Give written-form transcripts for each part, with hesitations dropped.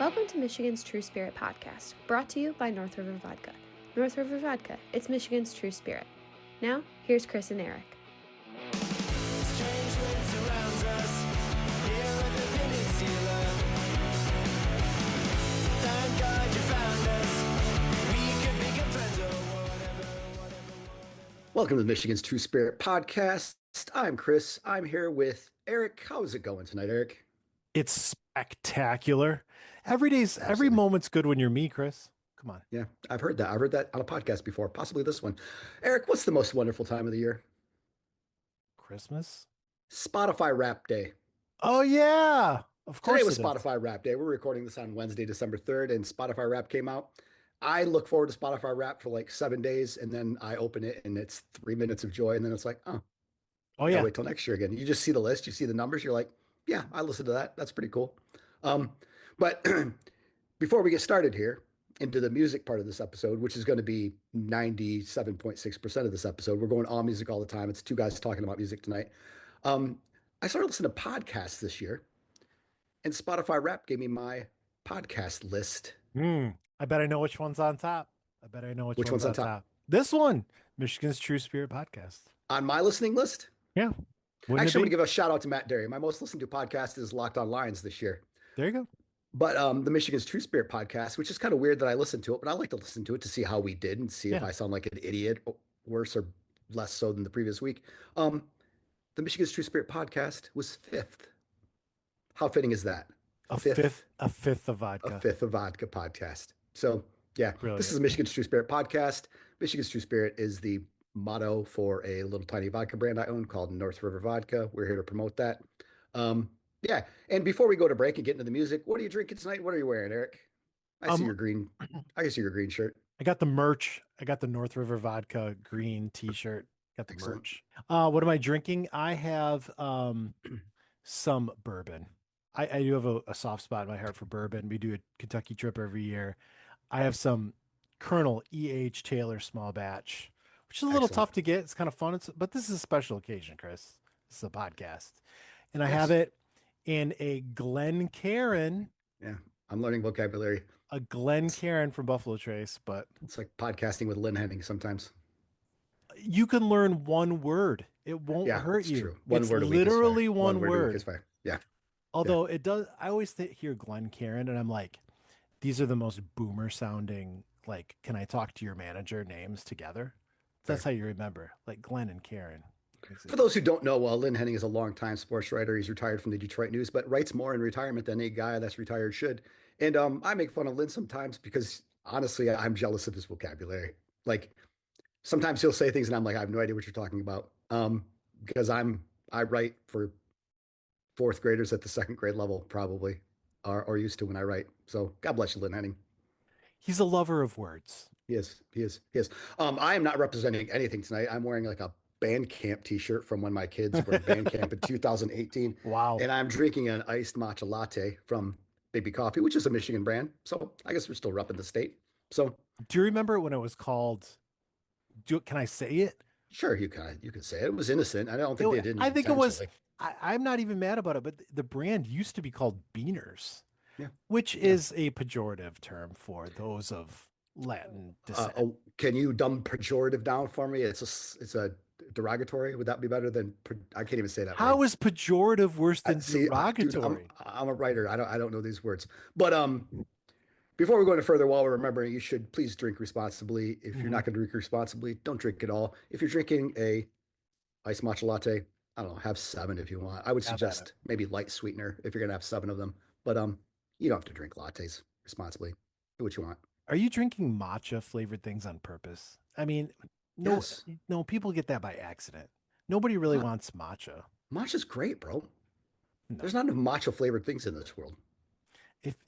Welcome to Michigan's True Spirit podcast, brought to you by North River Vodka. North River Vodka, it's Michigan's true spirit. Now, here's Chris and Eric. Welcome to the Michigan's True Spirit podcast. I'm Chris. I'm here with Eric. How's it going tonight, Eric? It's spectacular. Every moment's good when you're me, Chris. Come on. Yeah, I've heard that. I've heard that on a podcast before, possibly this one. Eric, what's the most wonderful time of the year? Christmas? Spotify Wrap Day. Oh, yeah. Of course Today was it is. Spotify Wrap Day. We're recording this on Wednesday, December 3rd, and Spotify Wrap came out. I look forward to Spotify Wrap for like 7 days, and then I open it, and it's 3 minutes of joy, and then it's like, oh yeah, wait till next year again. You just see the list, you see the numbers, you're like, yeah, I listened to that. That's pretty cool. But before we get started here into the music part of this episode, which is going to be 97.6% of this episode, we're going all music all the time. It's two guys talking about music tonight. I started listening to podcasts this year, and Spotify Wrap gave me my podcast list. I bet I know which one's on top. Which one's on top? This one, Michigan's True Spirit podcast. On my listening list? Yeah. Actually, I'm going to give a shout out to Matt Derry. My most listened to podcast is Locked On Lions this year. There you go. But the Michigan's True Spirit podcast, which is kind of weird that I listened to it, but I like to listen to it to see how we did and see if I sound like an idiot, worse or less so than the previous week. The Michigan's True Spirit podcast was fifth. How fitting is that? A fifth of vodka. A fifth of vodka podcast. So yeah, Brilliant. This is Michigan's True Spirit podcast. Michigan's True Spirit is the motto for a little tiny vodka brand I own called North River Vodka. We're here to promote that. Yeah. And before we go to break and get into the music, what are you drinking tonight? What are you wearing, Eric? I see your green. I see your green shirt. I got the merch. I got the North River Vodka green t-shirt. Got the Excellent. merch. What am I drinking? I have some bourbon. I do have a soft spot in my heart for bourbon. We do a Kentucky trip every year. I have some Colonel E.H. Taylor small batch, which is a little tough to get. It's kind of fun. But this is a special occasion, Chris. This is a podcast. And I have it in a Glencairn. Yeah, I'm learning vocabulary. A Glencairn from Buffalo Trace, but it's like podcasting with Lynn Henning sometimes. You can learn one word. It won't hurt you. True. One word a week literally is one word. Is fine. Yeah. Although it does, I always hear Glencairn and I'm like, these are the most boomer sounding, like, can I talk to your manager names together? That's how you remember, like Glenn and Karen. For those who don't know, Lynn Henning is a longtime sports writer. He's retired from the Detroit News, but writes more in retirement than a guy that's retired should. And I make fun of Lynn sometimes because honestly, I'm jealous of his vocabulary. Like sometimes he'll say things and I'm like, I have no idea what you're talking about. Because I write for fourth graders at the second grade level, probably, or used to when I write. So God bless you, Lynn Henning. He's a lover of words. He is. I am not representing anything tonight. I'm wearing like a band camp t-shirt from when my kids were in band camp in 2018. Wow. And I'm drinking an iced matcha latte from Baby Coffee, which is a Michigan brand. So I guess we're still repping the state. So do you remember when it was called, can I say it? Sure, you can say it. It was innocent. I don't think they didn't. I think it was, I'm not even mad about it, but the brand used to be called Beaners, which is a pejorative term for those of Latin descent. Can you dumb pejorative down for me? It's a derogatory. Would that be better than? I can't even say that. How is pejorative worse than derogatory? Dude, I'm a writer. I don't know these words. But before we go any further, while we're remembering, you should please drink responsibly. If you're not going to drink responsibly, don't drink at all. If you're drinking a iced matcha latte, I don't know, have 7 if you want. I would suggest maybe light sweetener if you're going to have 7 of them. But you don't have to drink lattes responsibly. Do what you want. Are you drinking matcha flavored things on purpose? I mean, no, people get that by accident. Nobody really wants matcha. Matcha's great, bro. No. There's not enough matcha flavored things in this world.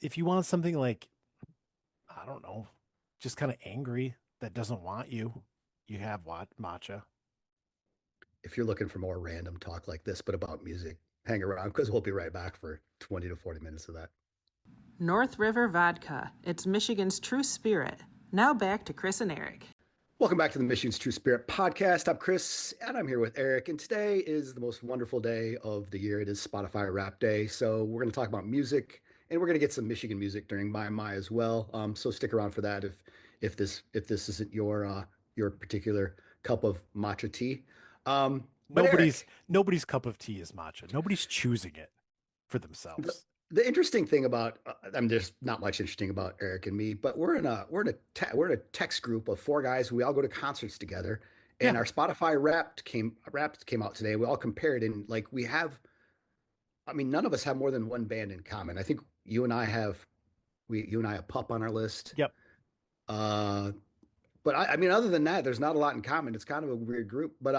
If you want something like, I don't know, just kind of angry that doesn't want you, you have matcha. If you're looking for more random talk like this, but about music, hang around because we'll be right back for 20 to 40 minutes of that. North River Vodka. It's Michigan's true spirit. Now back to Chris and Eric. Welcome back to the Michigan's True Spirit podcast. I'm Chris, and I'm here with Eric, and today is the most wonderful day of the year. It is Spotify Wrap Day, so we're going to talk about music and we're gonna get some Michigan music during my as well. So stick around for that if this isn't your particular cup of matcha tea. But Nobody's cup of tea is matcha. Nobody's choosing it for the, themselves. the interesting thing about I mean, there's not much interesting about Eric and me, but we're in a text group of four guys. We all go to concerts together, Yeah. and our Spotify Wrapped came out today. We all compared, and like we have, I mean, none of us have more than one band in common. I think you and I have Pup on our list. Yep. Uh, but I mean, other than that, there's not a lot in common. It's kind of a weird group, but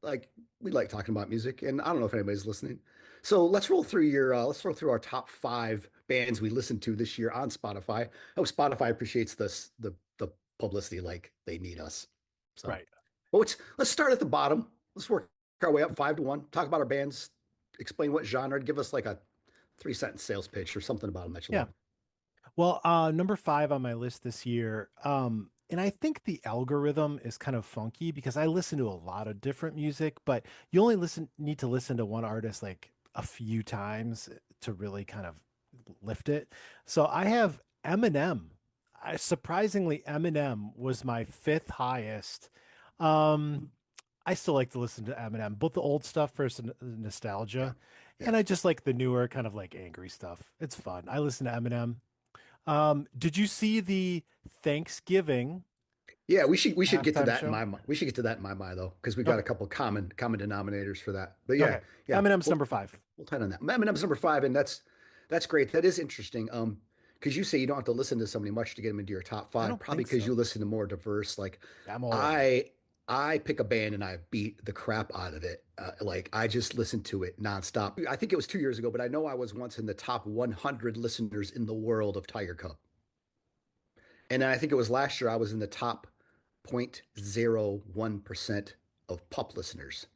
like we like talking about music, and I don't know if anybody's listening. So let's roll through our top five bands we listened to this year on Spotify. I hope Spotify appreciates the publicity like they need us. So, Right. well, let's start at the bottom. Let's work our way up 5 to 1. Talk about our bands. Explain what genre. Give us like a 3 sentence sales pitch or something about them that you Yeah. love. Well, number 5 on my list this year, and I think the algorithm is kind of funky because I listen to a lot of different music, but you only need to listen to one artist like a few times to really kind of lift it. So I have Eminem. Surprisingly, Eminem was my fifth highest. Um, I still like to listen to Eminem, both the old stuff for Yeah. nostalgia, Yeah. and I just like the newer kind of like angry stuff. It's fun. I listen to Eminem. Did you see the Thanksgiving Yeah, we should get to halftime that in show? my mind. We should get to that in my mind though, because we got a Okay. couple common denominators for that. But yeah, Okay. yeah, Eminem's we'll number 5. we'll tie on that. Eminem's number five, and that's great. That is interesting. Because you say you don't have to listen to somebody much to get them into your top I five, don't probably think because so. you listen to more diverse. Like I'm all over. I pick a band and I beat the crap out of it. Like I just listen to it nonstop. I think it was 2 years ago, but I know I was once in the top 100 listeners in the world of Tiger Cub. And then I think it was last year I was in the top 0.01% of pup listeners.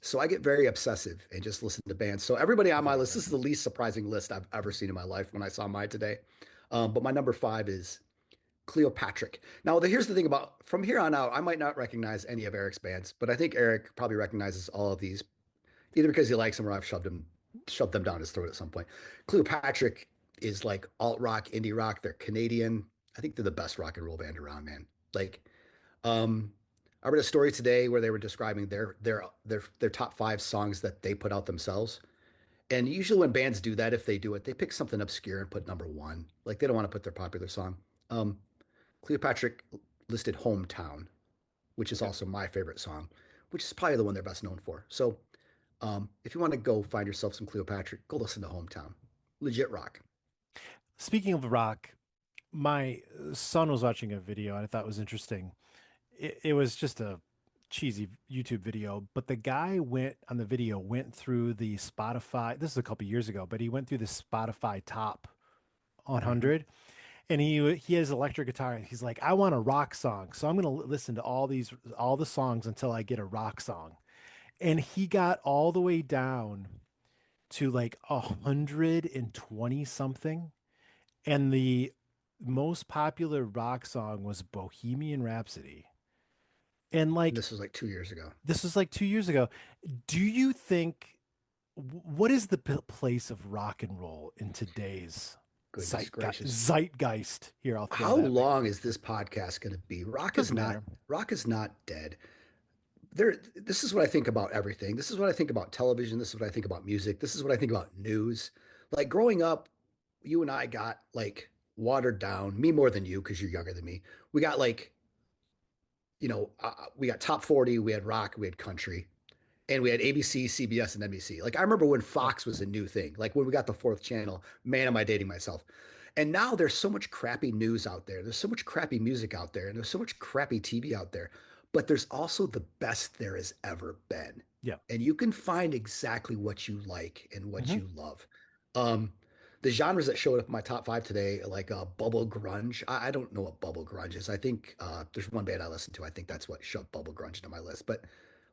So I get very obsessive and just listen to bands. So everybody on Nothing my wrong list, there. this is the least surprising list I've ever seen in my life when I saw mine today. But my number five is Cleopatra. Now, here's the thing about from here on out, I might not recognize any of Eric's bands, but I think Eric probably recognizes all of these, either because he likes them or I've shoved them down his throat at some point. Cleopatra is like alt rock, indie rock. They're Canadian. I think they're the best rock and roll band around, man. Like, um, I read a story today where they were describing their top five songs that they put out themselves. And usually when bands do that, if they do it, they pick something obscure and put number one. Like they don't want to put their popular song. Um, Cleopatra listed Hometown, which is Okay. also my favorite song, which is probably the one they're best known for. So if you want to go find yourself some Cleopatra, go listen to Hometown. Legit rock. Speaking of rock, my son was watching a video and I thought it was interesting. It was just a cheesy YouTube video, but the guy went through the Spotify. This is a couple years ago, but he went through the Spotify top Mm-hmm. 100, and he has electric guitar. And he's like, I want a rock song, so I'm gonna listen to all the songs until I get a rock song. And he got all the way down to like 120 something, and the most popular rock song was Bohemian Rhapsody. And And like this was like 2 years ago. this was like 2 years ago. Do you think what is the place of rock and roll in today's Goodness gracious. zeitgeist? Here, I'll throw How that. long is this podcast going to be? Doesn't matter. Rock is not dead. This is what I think about everything. This is what I think about television. This is what I think about music. This is what I think about news. Like growing up, you and I got like watered down, me more than you because you're younger than me. We got like, we got top 40, we had rock, we had country, and we had ABC, CBS, and NBC. Like I remember when Yeah. Fox was a new thing. Like when we got the fourth channel, man, am I dating myself? And now there's so much crappy news out there. There's so much crappy music out there, and there's so much crappy TV out there. But there's also the best there has ever been. Yeah. And you can find exactly what you like and what Hmm. you love. Um, the genres that showed up in my top five today, like bubble grunge. I don't know what bubble grunge is. I think there's one band I listen to. I think that's what shoved bubble grunge into my list. But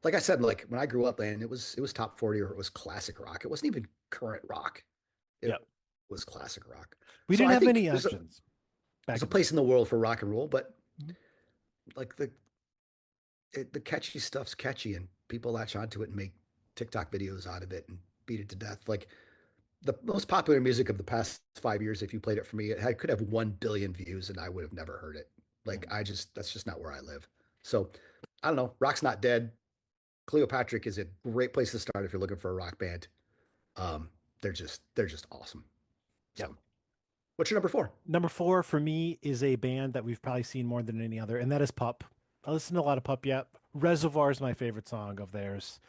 like I said, like when I grew up, man, it was top 40 or it was classic rock. It wasn't even current rock. It Yeah. was classic rock. We So didn't I have think many there's a options there's back a in the day. place in the world for rock and roll, but Mhm. like the catchy stuff's catchy and people latch onto it and make TikTok videos out of it and beat it to death. Like the most popular music of the past 5 years. If you played it for me, could have 1 billion views, and I would have never heard it. Like that's just not where I live. So I don't know. Rock's not dead. Cleopatra is a great place to start if you're looking for a rock band. Um, they're just awesome. Yep. So, what's your number four? Number four for me is a band that we've probably seen more than any other, and that is Pup. I listen to a lot of Pup yet. Reservoir is my favorite song of theirs.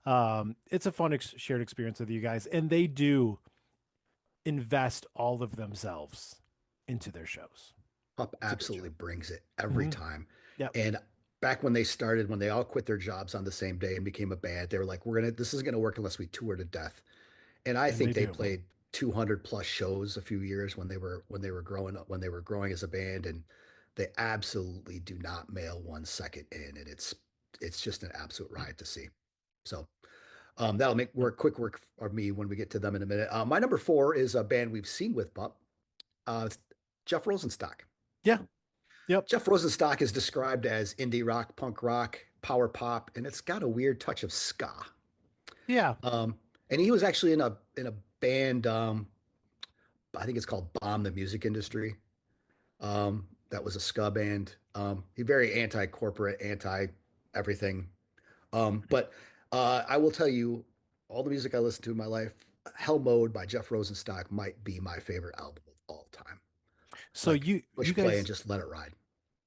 It's a fun shared experience with you guys, and they do invest all of themselves into their shows. Pup absolutely brings it every Mhm. time. Yep. And back when they started, when they all quit their jobs on the same day and became a band, they were like, this isn't gonna work unless we tour to death. And I And they think they do. played 200 plus shows a few years when they were growing up, when they were growing as a band, and they absolutely do not mail 1 second in, and it's just an absolute ride to see. So that'll make quick work of me when we get to them in a minute. My number four is a band we've seen with Pup, it's Jeff Rosenstock. Yeah. Yep. Jeff Rosenstock is described as indie rock, punk rock, power pop, and it's got a weird touch of ska. Yeah. And he was actually in a band. I think it's called Bomb the Music Industry. That was a ska band. He very anti-corporate, anti-everything. But I will tell you, all the music I listen to in my life, Hell Mode by Jeff Rosenstock might be my favorite album of all time. So Like you push play and guys just let it ride.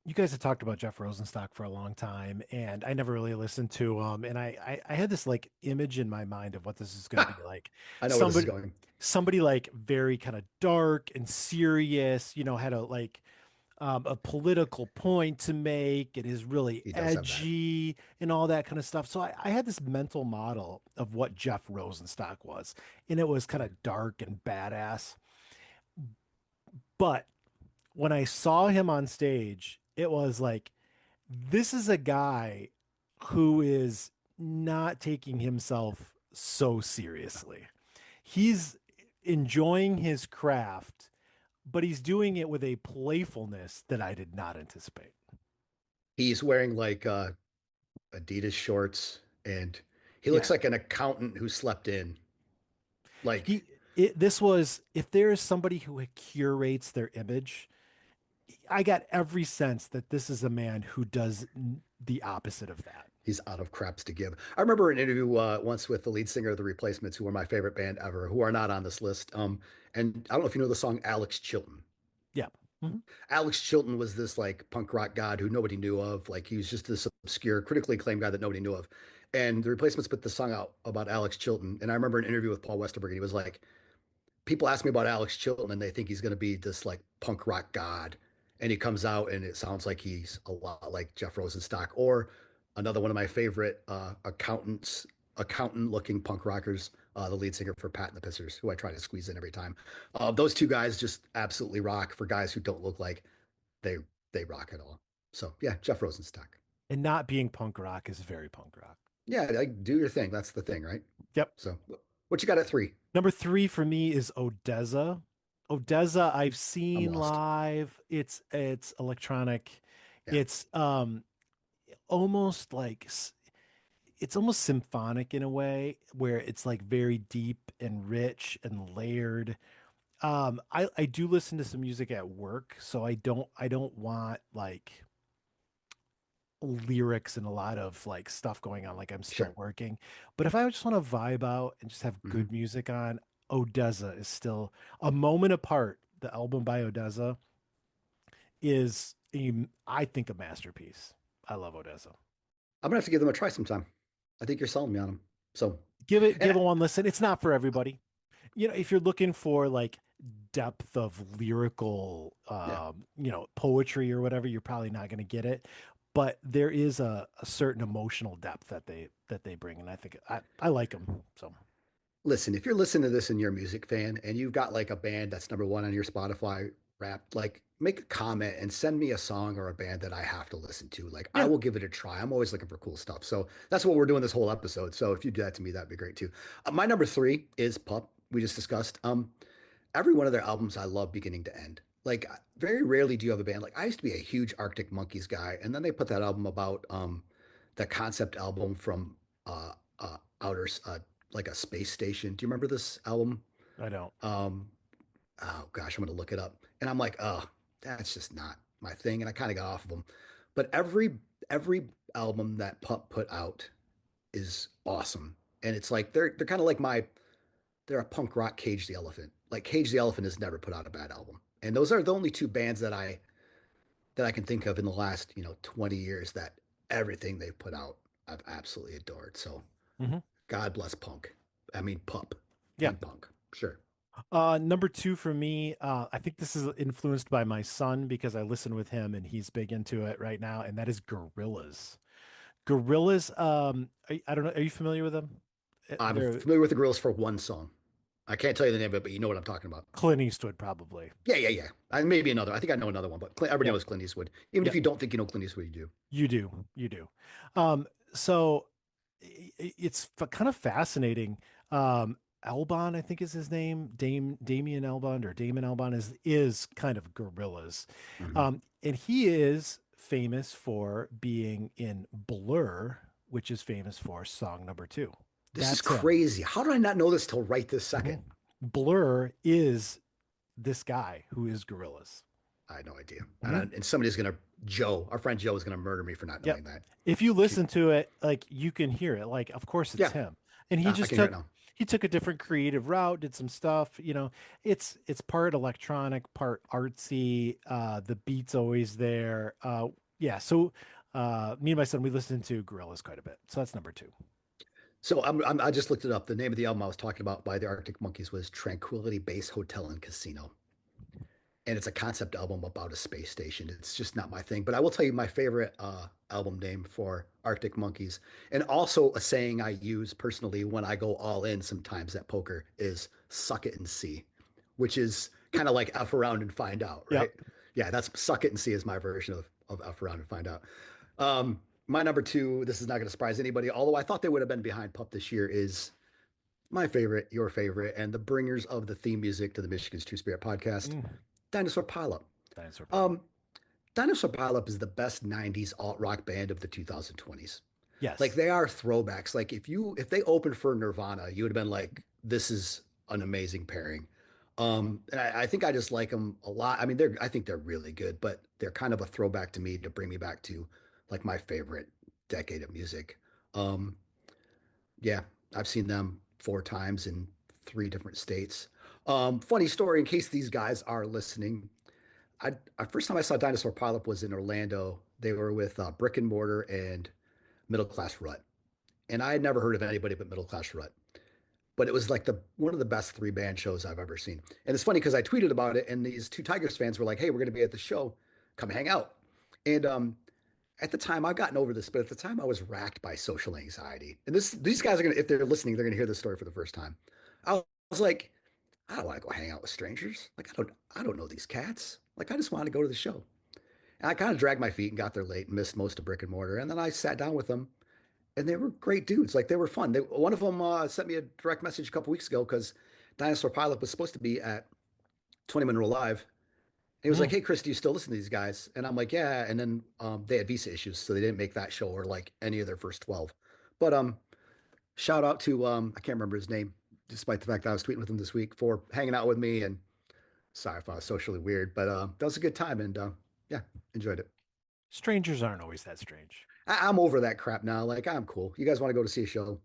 you guys have talked about Jeff Rosenstock for a long time, and I never really listened to him. And I had this like image in my mind of what this is going to be like. I know where this is Somebody, going. somebody like very kind of dark and serious, had a political point to make and is really He does have that. edgy and all that kind of stuff. So I had this mental model of what Jeff Rosenstock was, and it was kind of dark and badass. But when I saw him on stage, it was like, this is a guy who is not taking himself so seriously. He's enjoying his craft, but he's doing it with a playfulness that I did not anticipate. He's wearing like Adidas shorts, and he Yeah. looks like an accountant who slept in. Like This was, if there is somebody who curates their image, I got every sense that this is a man who does the opposite of that. he's out of craps to give. I remember an interview once with the lead singer of the Replacements, who are my favorite band ever, who are not on this list. And I don't know if you know the song Alex Chilton. Yeah. Mm-hmm. Alex Chilton was this like punk rock god who nobody knew of. Like he was just this obscure, critically acclaimed guy that nobody knew of. And the Replacements put the song out about Alex Chilton. And I remember an interview with Paul Westerberg, and he was like, people ask me about Alex Chilton and they think he's going to be this like punk rock god. And he comes out and it sounds like he's a lot like Jeff Rosenstock, or another one of my favorite accountant looking punk rockers, the lead singer for Pat and the Pissers, who I try to squeeze in every time. Those two guys just absolutely rock for guys who don't look like they they rock at all. So yeah, Jeff Rosenstock. And not being punk rock is very punk rock. Yeah, like do your thing. That's the thing, right? Yep. So what you got at three? Number three for me is Odessa. Odessa, I've I'm seen lost. live. It's electronic. Yeah. It's almost like it's almost symphonic in a way where it's like very deep and rich and layered. I do listen to some music at work, so I don't want like lyrics and a lot of like stuff going on like I'm still Sure. working. But if I just want to vibe out and just have Hmm. good music on, Odessa is still a moment apart. The album by Odessa is I think a masterpiece. I love Odessa. I'm gonna have to give them a try sometime. I think you're selling me on them. So, Give and it one listen. It's not for everybody. If you're looking for like depth of lyrical yeah, poetry or whatever, you're probably not going to get it. But there is a certain emotional depth that they bring, and I think I like them. So listen, if you're listening to this and you're a music fan and you've got like a band that's number one on your Spotify rap, like make a comment and send me a song or a band that I have to listen to. Like I yeah. will give it a try. I'm always looking for cool stuff. So that's what we're doing this whole episode. So if you do that to me, that'd be great too. My number three is Pup. We just discussed. Every one of their albums I love beginning to end. Like very rarely do you have a band like I used to be a huge Arctic Monkeys guy, and then they put that album about the concept album from outer like a space station. Do you remember this album? I don't. Oh gosh, I'm gonna look it up. And I'm like, oh, that's just not my thing. And I kind of got off of them. But every album that Pup put out is awesome. And it's like they're kind of like they're a punk rock Cage the Elephant. Like Cage the Elephant has never put out a bad album. And those are the only two bands that I can think of in the last, 20 years that everything they've put out I've absolutely adored. So Mm-hmm. God bless punk. I mean Pup Yeah. and punk. Sure. Number two for me, I think this is influenced by my son because I listen with him and he's big into it right now, and that is Gorillaz. Gorillaz, I don't know, are you familiar with them? I'm They're familiar with the Grills for one song. I can't tell you the name of it, but you know what I'm talking about. Clint Eastwood, probably. Yeah. Maybe another. I think I know another one, but everybody Yep. knows Clint Eastwood. Even if Yep. you don't think you know Clint Eastwood, you do. You do. So it's kind of fascinating. Albon, I think is his name. Damien Albon or Damon Albon is kind of Gorillaz. Mm-hmm. And he is famous for being in Blur, which is famous for song number 2. This is That's him. crazy. How did I not know this till right this second? Mm-hmm. Blur is this guy who is Gorillaz. I had no idea. Mm-hmm. And somebody's going to, our friend Joe is going to murder me for not knowing that. If you listen to it, like you can hear it. Like, of course it's him. And he just took a different creative route, did some stuff, it's part electronic, part artsy. The beat's always there. So me and my son, we listened to Gorillaz quite a bit. So that's number 2. So I just looked it up. The name of the album I was talking about by the Arctic Monkeys was Tranquility Base Hotel and Casino. And it's a concept album about a space station. It's just not my thing. But I will tell you my favorite album name for Arctic Monkeys, and also a saying I use personally when I go all in sometimes at poker, is "suck it and see," which is kind of like F around and find out, right? Yep. Yeah, that's "suck it and see" is my version of F around and find out. My number 2, this is not going to surprise anybody, although I thought they would have been behind Pup this year, is my favorite, your favorite, and the bringers of the theme music to the Michigan's True Spirit podcast. Dinosaur Pileup. Dinosaur Pileup is the best 90s alt rock band of the 2020s. Yes. Like they are throwbacks. Like if they opened for Nirvana, you would have been like, this is an amazing pairing. And I think I just like them a lot. I mean, I think they're really good, but they're kind of a throwback to me to bring me back to like my favorite decade of music. Yeah, I've seen them 4 times in 3 different states. Funny story, in case these guys are listening. First time I saw Dinosaur Pileup was in Orlando. They were with Brick and Mortar and Middle Class Rut. And I had never heard of anybody but Middle Class Rut. But it was like one of the best 3-band shows I've ever seen. And it's funny because I tweeted about it and these 2 Tigers fans were like, hey, we're going to be at the show. Come hang out. And at the time, I've gotten over this, but at the time I was racked by social anxiety. And these guys are going to, if they're listening, they're going to hear this story for the first time. I was like, I don't want to go hang out with strangers. Like, I don't know these cats. Like, I just wanted to go to the show. And I kind of dragged my feet and got there late and missed most of Brick and Mortar. And then I sat down with them and they were great dudes. Like, they were fun. One of them sent me a direct message a couple weeks ago because Dinosaur Pileup was supposed to be at 20 Minute Live. He was like, hey, Chris, do you still listen to these guys? And I'm like, yeah. And then they had visa issues, so they didn't make that show or like any of their first 12. But shout out to, I can't remember his name, despite the fact that I was tweeting with him this week, for hanging out with me. And sorry if I was socially weird, but that was a good time. And yeah, enjoyed it. Strangers aren't always that strange. I'm over that crap now. Like, I'm cool. You guys want to go to see a show?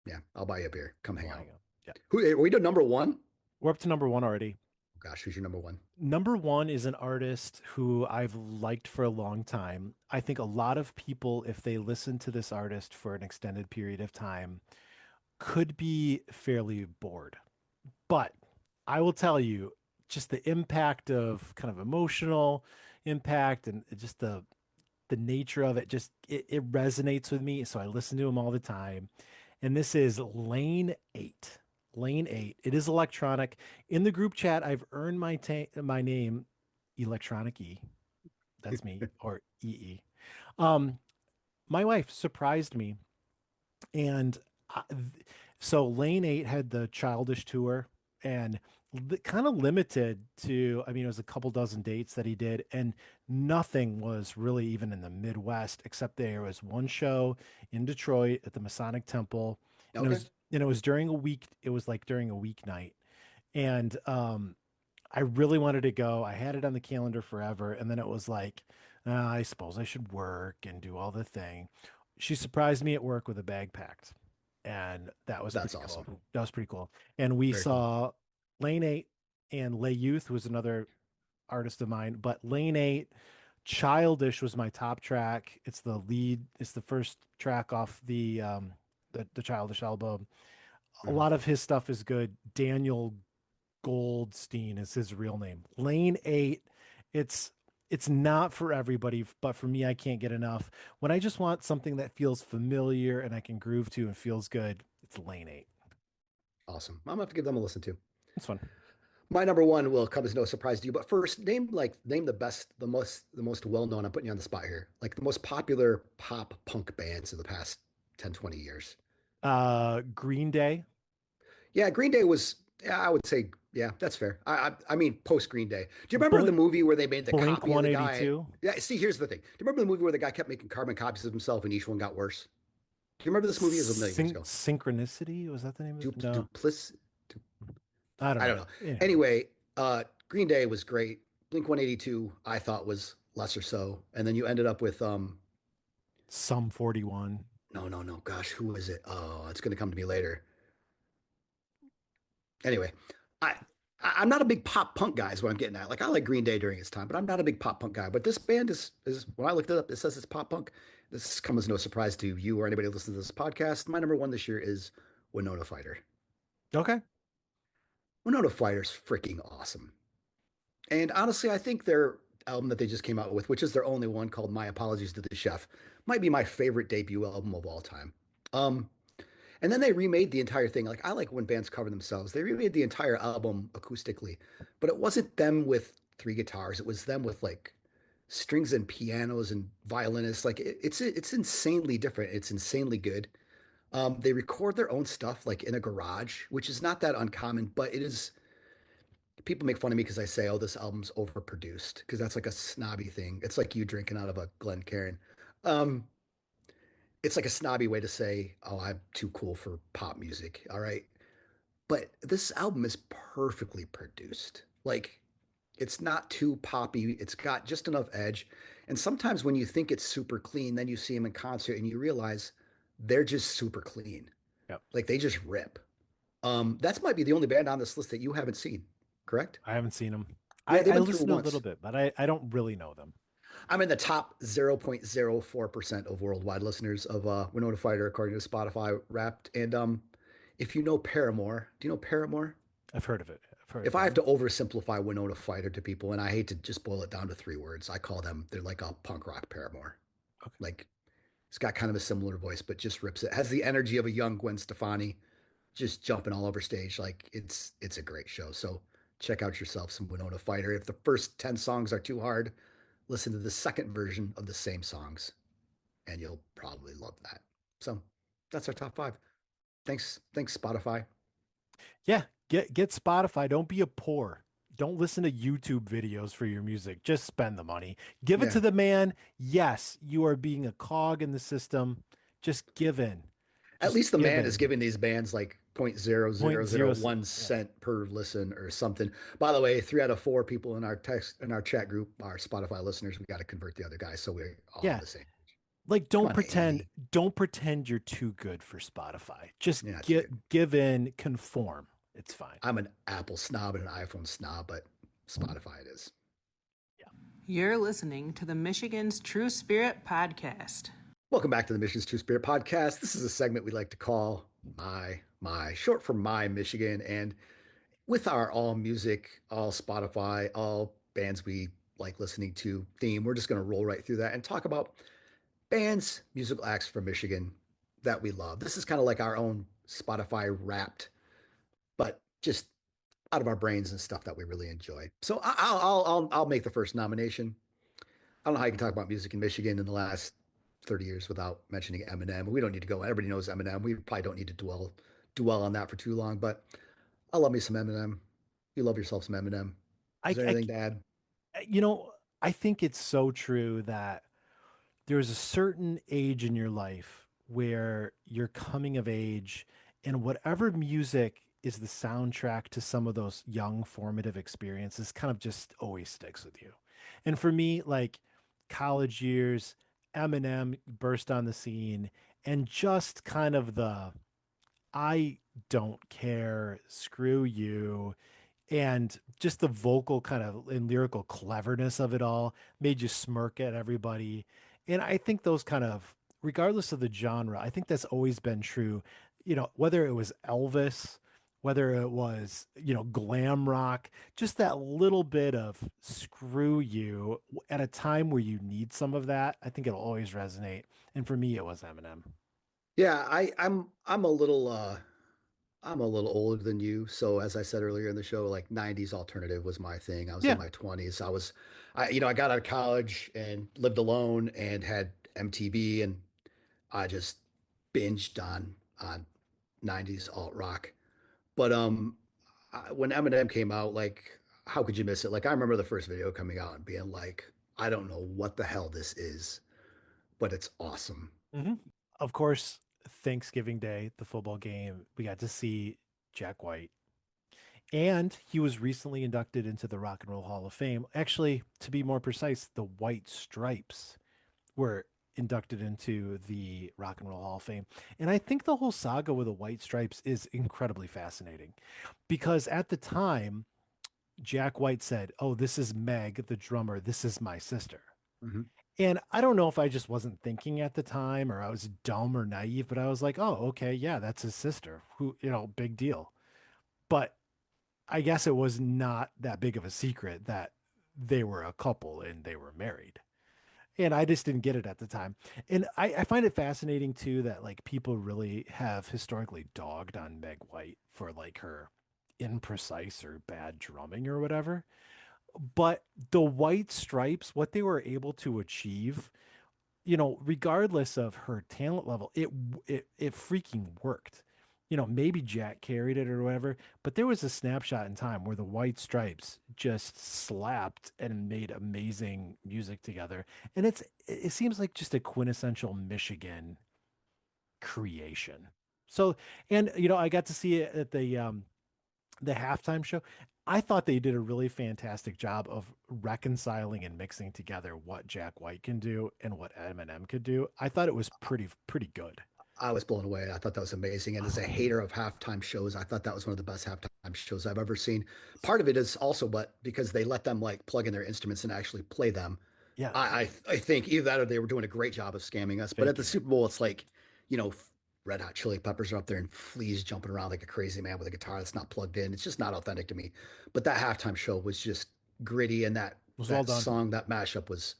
Yeah, I'll buy you a beer. Come hang out. Yeah. Are we doing number 1? We're up to number 1 already. Gosh, who's your number 1? Number 1 is an artist who I've liked for a long time. I think a lot of people, if they listen to this artist for an extended period of time, could be fairly bored. But I will tell you, just the impact of kind of emotional impact and just the nature of it, it resonates with me. So I listen to him all the time. And this is Lane 8. Lane 8. It is electronic. In the group chat, I've earned my name, Electronic E. That's me, or EE. My wife surprised me. And so Lane 8 had the Childish tour and kind of limited to, I mean, it was a couple dozen dates that he did, and nothing was really even in the Midwest, except there was one show in Detroit at the Masonic Temple. And it was during a week. It was like during a weeknight. And I really wanted to go. I had it on the calendar forever. And then it was like, I suppose I should work and do all the thing. She surprised me at work with a bag packed. And that was That's pretty awesome. cool. That was pretty cool. And we Very cool. saw Lane 8 and Lay Youth, who was another artist of mine. But Lane 8, Childish was my top track. It's the lead, it's the first track off the Childish album. A Mhm. lot of his stuff is good. Daniel Goldstein is his real name. Lane 8, it's it's not for everybody, but for me, I can't get enough. When I just want something that feels familiar and I can groove to and feels good, it's Lane 8. Awesome. I'm gonna have to give them a listen too. It's fun. My number one will come as no surprise to you, but first, name the best, the most well known. I'm putting you on the spot here. Like the most popular pop punk bands of the past 10, 20 years. Green Day. Yeah, Green Day was. Yeah, I would say. Yeah, that's fair. I mean, post Green Day. Do you remember the Blink, movie where they made the Blink copy of the guy? 182. Yeah. See, here's the thing. Do you remember the movie where the guy kept making carbon copies of himself and each one got worse? Do you remember this movie? It was a million years ago. Synchronicity, was that the name of it? No, Duplic. I don't I know. don't know. Anyway, Anyway, Green Day was great. Blink 182, I thought was lesser so. And then you ended up with Sum 41. no. Gosh, who was it? Oh, it's gonna come to me later. Anyway, I I'm not a big pop punk guy, is what I'm getting at. Like I like Green Day during its time, but I'm not a big pop punk guy. But this band is when I looked it up, it says it's pop punk. This comes as no surprise to you or anybody listening to this podcast. My number one this year is Winona Fighter. Okay. Winona Fighter's freaking awesome. And honestly, I think their album that they just came out with, which is their only one called My Apologies to the Chef, might be my favorite debut album of all time. Um, and then they remade the entire thing. Like I like when bands cover themselves. They remade the entire album acoustically, but it wasn't them with three guitars. It was them with like strings and pianos and violinists. Like it's insanely different. It's insanely good. They record their own stuff like in a garage, which is not that uncommon, but it is people make fun of me because I say, "Oh, this album's overproduced," because that's like a snobby thing. It's like you drinking out of a Glencairn. Um, it's like a snobby way to say, "Oh, I'm too cool for pop music." All right, but this album is perfectly produced. Like, it's not too poppy. It's got just enough edge. And sometimes when you think it's super clean, then you see them in concert and you realize they're just super clean. Yep. Like they just rip. That's might be the only band on this list that you haven't seen, correct? I haven't seen them. Yeah, they've I been through listened to a little once. bit, but I don't really know them. I'm in the top 0.04% of worldwide listeners of Winona Fighter, according to Spotify Wrapped. And if you know Paramore, do you know Paramore? I've heard of it. I've heard of If I have them. to oversimplify Winona Fighter to people, and I hate to just boil it down to three words, I call them, they're like a punk rock Paramore. Okay. Like, it's got kind of a similar voice, but just rips it. Has the energy of a young Gwen Stefani, just jumping all over stage. Like, it's a great show. So check out yourself some Winona Fighter. If the first 10 songs are too hard, listen to the second version of the same songs, and you'll probably love that. So that's our top five. Thanks, Spotify. Yeah, get Spotify. Don't be a poor. Don't listen to YouTube videos for your music. Just spend the money. Give it Yeah. to the man. Yes, you are being a cog in the system. Just give in. At Just least the give man in. is giving these bands like Point zero. 0.0001 Yeah. cent per listen or something. By the way, 3 out of 4 people in our chat group are Spotify listeners. We got to convert the other guys so we're all Yeah. the same. Like Come don't on, pretend. Andy. Don't pretend you're too good for Spotify. Just Yeah, that's good. give in. Conform. It's fine. I'm an Apple snob and an iPhone snob, but Spotify it is. You're listening to the Michigan's True Spirit podcast. Welcome back to the Michigan's True Spirit podcast. This is a segment we like to call short for My Michigan. And with our all music, all Spotify, all bands we like listening to theme, we're just going to roll right through that and talk about bands, musical acts from Michigan that we love. This is kind of like our own Spotify wrapped, but just out of our brains and stuff that we really enjoy. So I'll make the first nomination. I don't know how you can talk about music in Michigan in the last 30 years without mentioning Eminem. We don't need to go. Everybody knows Eminem. We probably don't need to dwell on that for too long. But I love me some Eminem. You love yourself some Eminem. I, Is there I anything to add? you know, I think it's so true that there's a certain age in your life where you're coming of age and whatever music is the soundtrack to some of those young formative experiences kind of just always sticks with you. And for me, like college years, Eminem burst on the scene and just kind of the I don't care, screw you, and just the vocal kind of and lyrical cleverness of it all made you smirk at everybody. And I think those kind of, regardless of the genre, I think that's always been true. Whether it was Elvis, whether it was, glam rock, just that little bit of screw you at a time where you need some of that, I think it'll always resonate. And for me, it was Eminem. Yeah, I'm a little older than you. So as I said earlier in the show, like 90s alternative was my thing. I was in Yeah. my 20s. I got out of college and lived alone and had MTV, and I just binged on 90s alt rock. But when Eminem came out, like, how could you miss it? Like, I remember the first video coming out and being like, I don't know what the hell this is, but it's awesome. hmm Of course, Thanksgiving Day, the football game, we got to see Jack White. And he was recently inducted into the Rock and Roll Hall of Fame. Actually, to be more precise, the White Stripes were inducted into the Rock and Roll Hall of Fame. And I think the whole saga with the White Stripes is incredibly fascinating because at the time, Jack White said, "Oh, this is Meg, the drummer. This is my sister." Mm-hmm. And I don't know if I just wasn't thinking at the time or I was dumb or naive, but I was like, "Oh, okay, yeah, that's his sister. Who, big deal." But I guess it was not that big of a secret that they were a couple and they were married. And I just didn't get it at the time. And I find it fascinating too that like people really have historically dogged on Meg White for like her imprecise or bad drumming or whatever. But the White Stripes, what they were able to achieve, regardless of her talent level, it freaking worked. Maybe Jack carried it or whatever, but there was a snapshot in time where the White Stripes just slapped and made amazing music together. And it seems like just a quintessential Michigan creation. So, and I got to see it at the halftime show. I thought they did a really fantastic job of reconciling and mixing together what Jack White can do and what Eminem could do. I thought it was pretty good. I was blown away. I thought that was amazing. And as a hater of halftime shows, I thought that was one of the best halftime shows I've ever seen. Part of it is also, but because they let them like plug in their instruments and actually play them. Yeah, I think either that or they were doing a great job of scamming us. But at the faking it. Super Bowl, it's like, you know, Red Hot Chili Peppers are up there and Flea's jumping around like a crazy man with a guitar that's not plugged in. It's just not authentic to me. But that halftime show was just gritty, and that It was well that done. song, that mashup was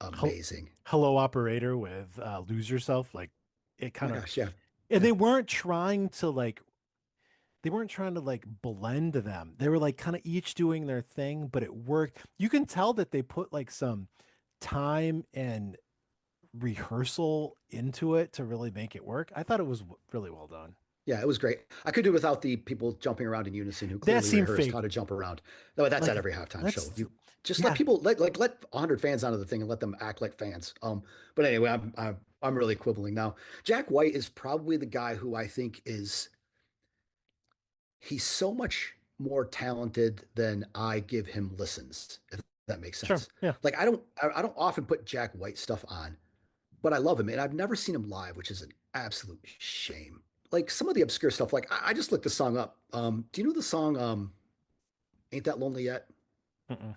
Hel- amazing. Hello Operator with Lose Yourself, like it Oh kind my of, gosh, yeah, and yeah. they weren't trying to like blend them. They were like kind of each doing their thing, but it worked. You can tell that they put like some time and rehearsal into it to really make it work. I thought it was really well done. Yeah, it was great. I could do without the people jumping around in unison who That clearly seemed rehearsed fake. how to jump around. No, that's at Like every halftime show. that's You just let yeah, people let 100 fans onto the thing and let them act like fans. But anyway, I'm really quibbling now. Jack White is probably the guy who I think is he's so much more talented than I give him listens, if that makes sure. sense. Yeah. Like I don't often put Jack White stuff on, but I love him, and I've never seen him live, which is an absolute shame. Like some of the obscure stuff, like I just looked the song up. Do you know the song "Ain't That Lonely Yet"? Mm-mm.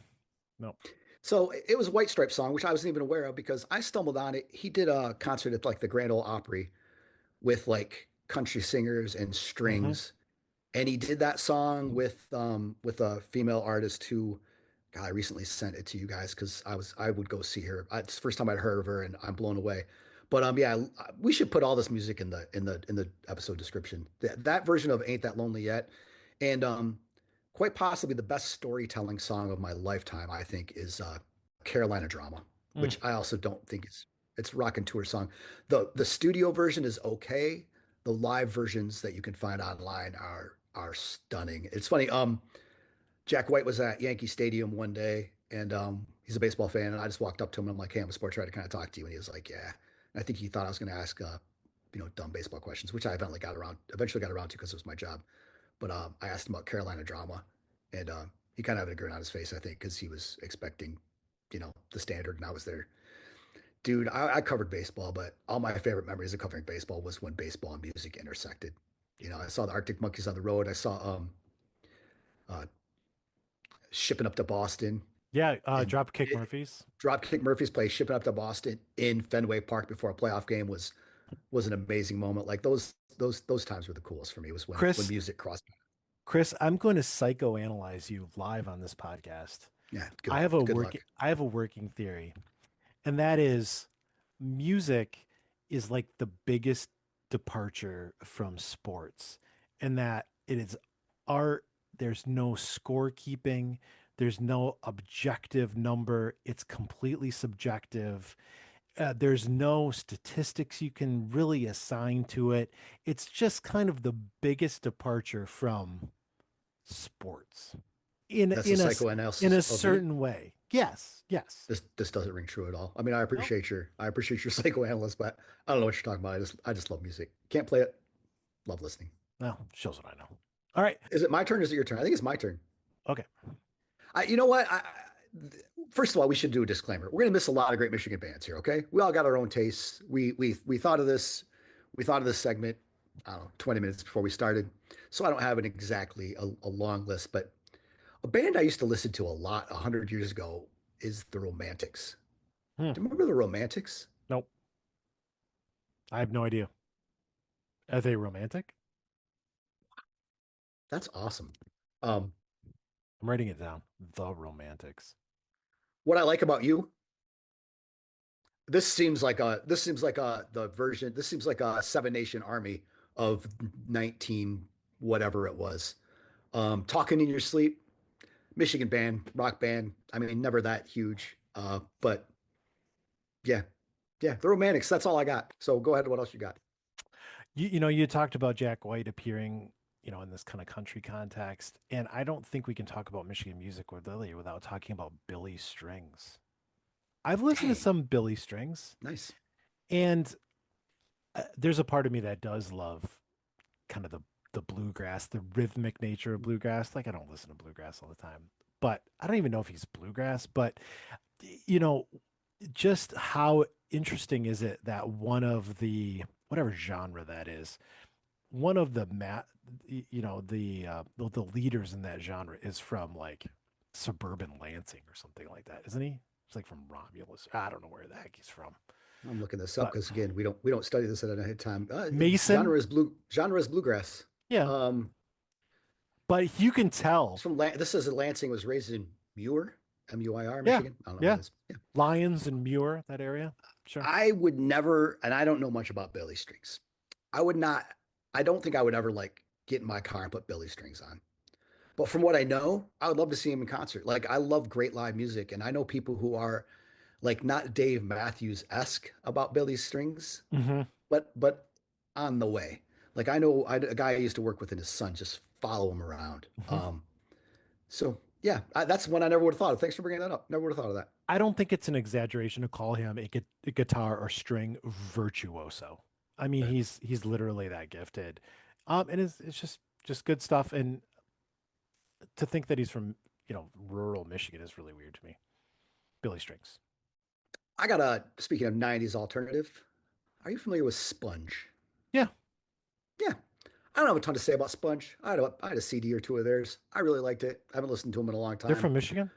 No. So it was a White Stripes song, which I wasn't even aware of because I stumbled on it. He did a concert at like the Grand Ole Opry with like country singers and Mm-hmm. strings, and he did that song with a female artist who God, I recently sent it to you guys because I would go see her. It's the first time I'd heard of her, and I'm blown away. But yeah, we should put all this music in the episode description. That version of "Ain't That Lonely Yet," and quite possibly the best storytelling song of my lifetime, I think, is "Carolina Drama," Mm. which I also don't think it's rock and tour song. The studio version is okay. The live versions that you can find online are stunning. It's funny. Jack White was at Yankee Stadium one day, and he's a baseball fan. And I just walked up to him and I'm like, "Hey, I'm a sports writer. Can I talk to you?" And he was like, "Yeah." And I think he thought I was going to ask, dumb baseball questions, which I eventually got around to because it was my job. But I asked him about Carolina drama, and he kind of had a grin on his face, I think, because he was expecting, the standard, and I was there. Dude, I covered baseball, but all my favorite memories of covering baseball was when baseball and music intersected. I saw the Arctic Monkeys on the road. I saw uh, Shipping Up to Boston, Yeah, and Dropkick Murphys. Dropkick Murphys play Shipping Up to Boston in Fenway Park before a playoff game was an amazing moment. Like those times were the coolest for me. Was when Chris, music crossed. Chris, I'm going to psychoanalyze you live on this podcast. Yeah, I good. have a Good work luck. I have a working theory, and that is music is like the biggest departure from sports, and that it is art. There's no scorekeeping. There's no objective number. It's completely subjective. There's no statistics you can really assign to it. It's just kind of the biggest departure from sports in That's the in a in psychoanalysis a of me. certain way. Yes, yes. This doesn't ring true at all. I mean, I No, appreciate your psychoanalyst, but I don't know what you're talking about. I just love music. Can't play it. Love listening. well, shows what I know. All right. Is it my turn or is it your turn? I think it's my turn. Okay. You know what? First of all, we should do a disclaimer. We're going to miss a lot of great Michigan bands here. Okay, we all got our own tastes. We thought of this. We thought of this segment. I don't know, 20 minutes before we started. So I don't have exactly a long list, but a band I used to listen to a lot 100 years ago is the Romantics. Hmm. Do you remember the Romantics? Nope. I have no idea. Are they romantic? That's awesome. Um, I'm writing it down. The Romantics. what I like about you, this seems like the version. This seems like a Seven Nation Army of 19 whatever it was. Talking in Your Sleep, Michigan band, rock band. I mean, never that huge. But yeah, yeah, the Romantics. That's all I got. So go ahead. What else you got? You talked about Jack White appearing, in this kind of country context, and I don't think we can talk about Michigan music with Lily without talking about Billy Strings. I've listened to Dang, some Billy Strings, nice. and there's a part of me that does love kind of the bluegrass, the rhythmic nature of bluegrass. Like I don't listen to bluegrass all the time, but I don't even know if he's bluegrass. But you know, just how interesting is it that one of the whatever genre that is, one of the the leaders in that genre is from like suburban Lansing or something like that, isn't he? It's like from Romulus. I don't know where the heck he's from, I'm looking this up but because again, we don't study this at a time. Mason, Genre is bluegrass. yeah, Um, but you can it's tell, from this says that Lansing was raised in Muir, Muir, yeah, Michigan. I don't know what yeah, it is. Yeah. Lions and Muir, that area, sure. I would never, and I don't know much about Billy Strings. I would not, I don't think I would ever like get in my car and put Billy Strings on. But from what I know, I would love to see him in concert. Like I love great live music, and I know people who are like not Dave Matthews esque about Billy Strings, Hmm. but on the way. Like I know a guy I used to work with and his son just follow him around. Hmm. So yeah, that's one I never would have thought of. Thanks for bringing that up. Never would have thought of that. I don't think it's an exaggeration to call him a guitar or string virtuoso. I mean, he's literally that gifted, and it's just good stuff. And to think that he's from rural Michigan is really weird to me. Billy Strings. I got a speaking of '90s alternative. Are you familiar with Sponge? Yeah, Yeah, I don't have a ton to say about Sponge. I had a CD or two of theirs. I really liked it. I haven't listened to them in a long they're time. from Michigan.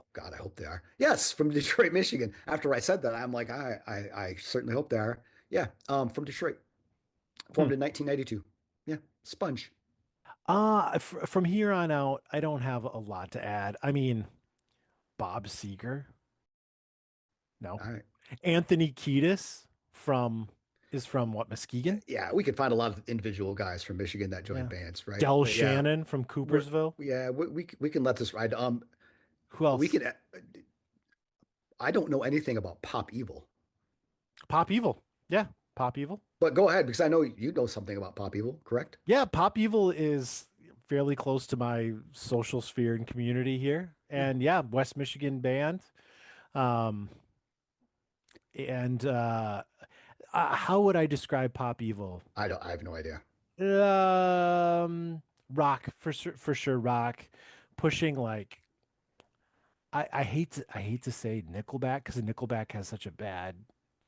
Oh God, I hope they are. Yes, from Detroit, Michigan. After I said that, I'm like, I certainly hope they are. Yeah, from Detroit, Hmm. formed in 1992. Yeah, Sponge. From here on out, I don't have a lot to add. I mean, Bob Seger, no. All right. Anthony Kiedis is from what, Muskegon? Yeah, we could find a lot of individual guys from Michigan that joined Yeah. bands, right? Del But yeah, Shannon from Coopersville. yeah, we can let this ride. Who We else? can. I don't know anything about Pop Evil, Pop Evil. Yeah, Pop Evil. but go ahead because I know you know something about Pop Evil, correct? Yeah, Pop Evil is fairly close to my social sphere and community here. Yeah. And yeah, West Michigan band. Um, and how would I describe Pop Evil? I don't. I have no idea. Rock for sure. Rock, pushing like I hate to say Nickelback because Nickelback has such a bad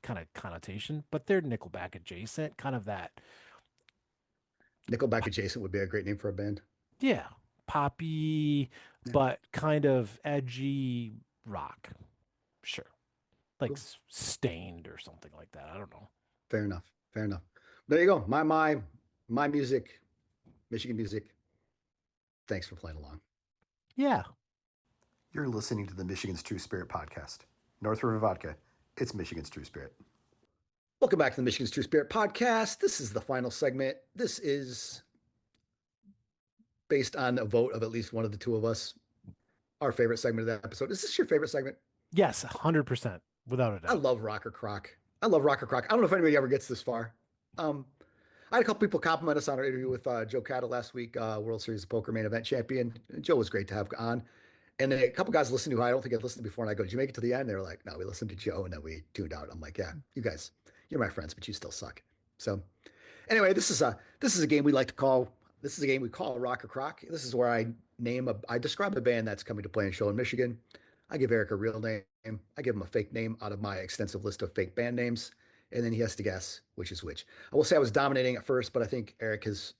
kind of connotation, but they're Nickelback adjacent, kind of that. Nickelback adjacent would be a great name for a band. Yeah, poppy, Yeah. but kind of edgy rock. Sure, like Cool. Stained or something like that. I don't know. Fair enough. Fair enough. There you go. My music, Michigan music. Thanks for playing along. Yeah. You're listening to the Michigan's True Spirit podcast. North River Vodka. It's Michigan's True Spirit. Welcome back to the Michigan's True Spirit podcast. This is the final segment. This is based on a vote of at least one of the two of us. Our favorite segment of the episode. Is this your favorite segment? Yes, 100%, without a doubt. I love Rock or Crock. I don't know if anybody ever gets this far. I had a couple people compliment us on our interview with Joe Cattle last week, World Series of Poker main event champion. Joe was great to have on. And then a couple guys listened who I don't think I'd listened to before. And I go, did you make it to the end? They were like, no, we listened to Joe and then we tuned out. I'm like, yeah, you guys, you're my friends, but you still suck. So anyway, this is a game we like to call, this is a game we call Rock or Crock. This is where I describe a band that's coming to play a show in Michigan. I give Eric a real name. I give him a fake name out of my extensive list of fake band names. And then he has to guess which is which. I will say I was dominating at first, but I think Eric has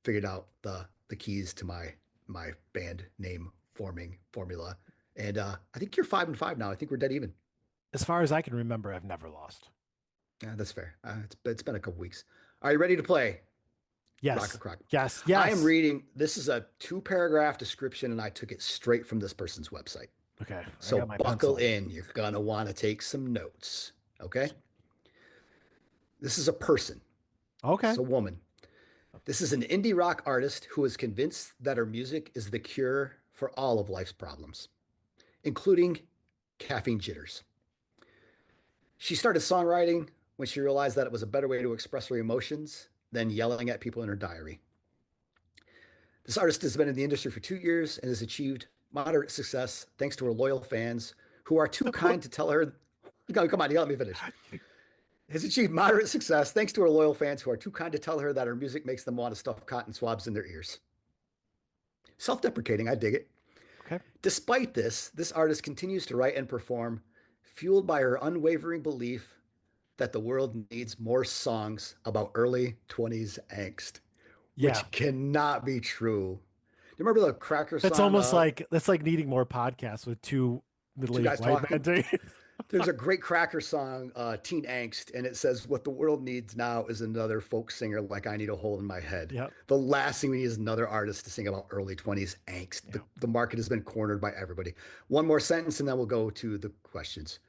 figured out the keys to my band name forming formula. And I think you're 5-5 now. I think we're dead even. As far as I can remember, I've never lost. Yeah, that's fair. It's been a couple weeks. Are you ready to play? Yes. Rock or Crock? Yes. I am reading. This is a 2-paragraph description, and I took it straight from this person's website. Okay. So buckle in. You're going to want to take some notes. Okay. This is a person. Okay. It's a woman. This is an indie rock artist who is convinced that her music is the cure for all of life's problems, including caffeine jitters. She started songwriting when she realized that it was a better way to express her emotions than yelling at people in her diary. This artist has been in the industry for 2 years and has achieved moderate success thanks to her loyal fans who are too kind to tell her. Come on, you let me finish. Has achieved moderate success thanks to her loyal fans who are too kind to tell her that her music makes them want to stuff cotton swabs in their ears. Self-deprecating, I dig it. Okay. Despite this artist continues to write and perform, fueled by her unwavering belief that the world needs more songs about early 20s angst, which cannot be true. Do you remember the Cracker song? That's almost that's like needing more podcasts with two middle-aged white men. There's a great Cracker song, Teen Angst, and it says, what the world needs now is another folk singer like I Need a Hole in My Head. Yep. The last thing we need is another artist to sing about early 20s angst. Yep. The market has been cornered by everybody. One more sentence, and then we'll go to the questions.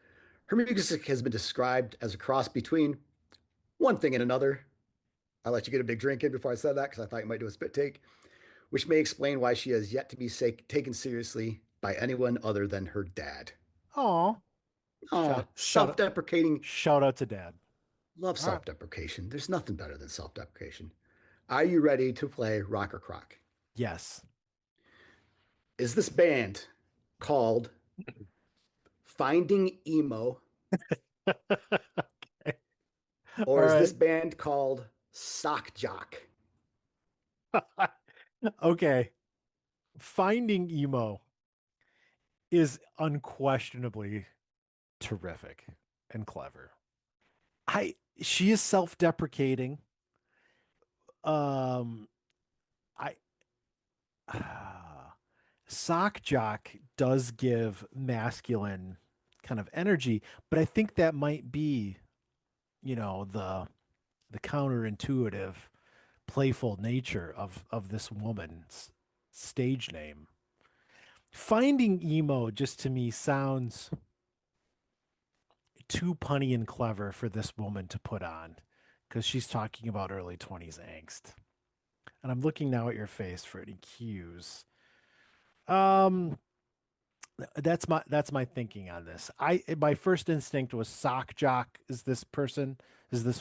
Her music has been described as a cross between one thing and another. I'll let you get a big drink in before I said that because I thought you might do a spit take, which may explain why she has yet to be taken seriously by anyone other than her dad. Aw. Oh, self-deprecating. Shout out to Dad. Love self-deprecation. There's nothing better than self-deprecation. Are you ready to play Rock or Crock? Yes. Is this band called Finding Emo? Okay. Or is this band called Sock Jock? Okay. Finding Emo is unquestionably terrific and clever. She is self-deprecating. Sock Jock does give masculine kind of energy, but I think that might be, the counterintuitive, playful nature of this woman's stage name. Finding Emo just to me sounds too punny and clever for this woman to put on because she's talking about early 20s angst. And I'm looking now at your face for any cues. That's my thinking on this. My first instinct was Sock Jock is this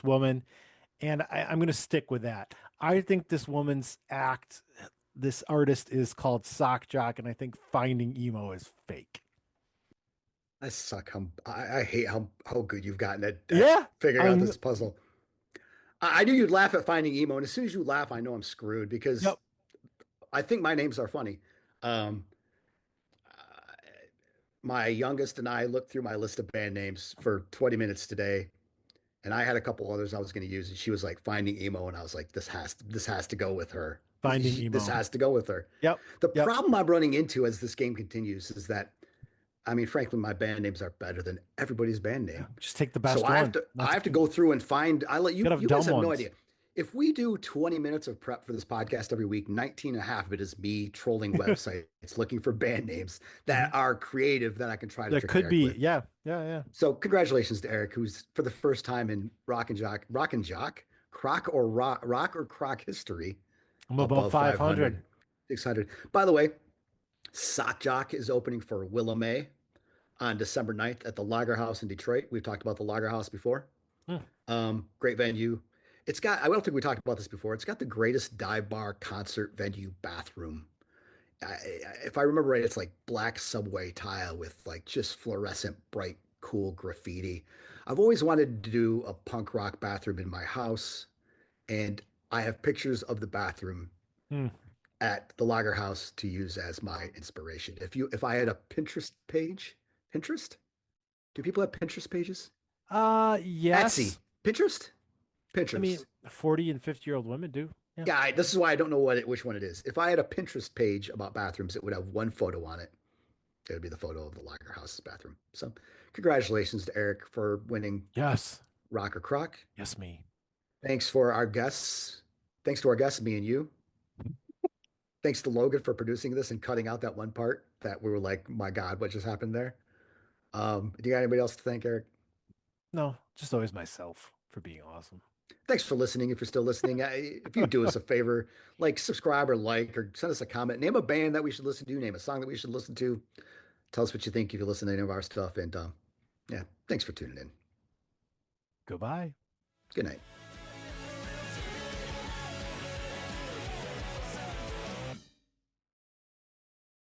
woman, and I'm going to stick with that. I think this artist is called Sock Jock, and I think Finding Emo is fake. I suck. I hate how good you've gotten at figuring out this puzzle. I knew you'd laugh at finding emo, and as soon as you laugh, I know I'm screwed because Yep. I think my names are funny. Um, my youngest and I looked through my list of band names for 20 minutes today, and I had a couple others I was going to use, and she was like finding emo, and I was like, this has to go with her. Finding This emo. has to go with her. Yep. The Yep. problem I'm running into as this game continues is that, I mean, frankly, my band names are better than everybody's band name. Just take the So best one. I have to go through and find. I let you. Gotta have You guys dumb have no ones. idea. If we do 20 minutes of prep for this podcast every week, 19 and a half of it is me trolling websites, looking for band names that are creative that I can try to That trick could Eric be, with. yeah. So congratulations to Eric, who's for the first time in Rock and Jock, Crock or Rock or Crock history, I'm above above 500. 600. By the way, Sock Jock is opening for Willa May on December 9th at the Lager House in Detroit. We've talked about the Lager House before. Great venue. It's got, I don't think we talked about this before. It's got the greatest dive bar concert venue bathroom. If I remember right, it's like black subway tile with like just fluorescent, bright, cool graffiti. I've always wanted to do a punk rock bathroom in my house, and I have pictures of the bathroom Hmm. at the Lager House to use as my inspiration. If I had a Pinterest page, Pinterest? Do people have Pinterest pages? Yes. Etsy, Pinterest, I mean, Pinterest. 40 and 50-year-old women do. Yeah. Yeah, this is why I don't know which one it is. If I had a Pinterest page about bathrooms, it would have one photo on it. It would be the photo of the Lager House bathroom. So, congratulations to Eric for winning Yes. Rock or Crock. Yes, me. Thanks for our guests. Thanks to our guests, me and you. Thanks to Logan for producing this and cutting out that one part that we were like, my God, what just happened there? Do you got anybody else to thank, Eric? No, just always myself for being awesome. Thanks for listening. If you're still listening, if you do us a favor, like subscribe or like or send us a comment. Name a band that we should listen to. Name a song that we should listen to. Tell us what you think if you listen to any of our stuff. And yeah, thanks for tuning in. Goodbye. Good night.